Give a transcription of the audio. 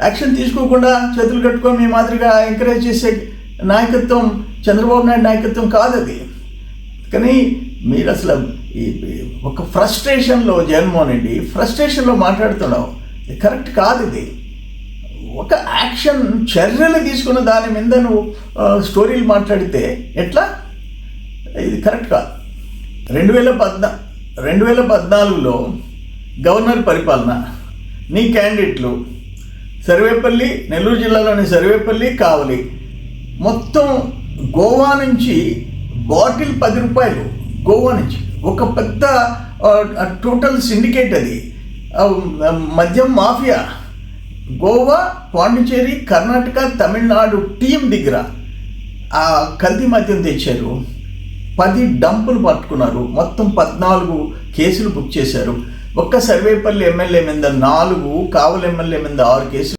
Action తీసుకోకుండా చేతులు కట్టుకొని మీ మాదిరిగా ఎంకరేజ్ చేసే నాయకత్వం చంద్రబాబు నాయుడు నాయకత్వం కాదు అది. కానీ మీరు అసలు ఒక ఫ్రస్ట్రేషన్లో జగన్మోహన్ రెడ్డి ఫ్రస్ట్రేషన్లో మాట్లాడుతున్నావు. ఇది కరెక్ట్ కాదు. ఇది ఒక యాక్షన్ చర్యలు తీసుకున్న దాని మీద నువ్వు స్టోరీలు మాట్లాడితే ఎట్లా? ఇది కరెక్ట్ కాదు. 2014లో గవర్నర్ పరిపాలన, నీ క్యాండిడేట్లు సర్వేపల్లి, నెల్లూరు జిల్లాలోని సర్వేపల్లి, కావలి, మొత్తం గోవా నుంచి బాటిల్ 10 రూపాయలు, గోవా నుంచి ఒక పెద్ద టోటల్ సిండికేట్ అది, మద్యం మాఫియా. గోవా, పాండిచేరి, కర్ణాటక, తమిళనాడు టీం దగ్గర ఆ కల్తీ మద్యం తెచ్చారు. 10 డంపులు పట్టుకున్నారు. మొత్తం 14 కేసులు బుక్ చేశారు. ఒక్క సర్వేపల్లి ఎమ్మెల్యే మీద 4, కావలి ఎమ్మెల్యే మీద 6 కేసులు.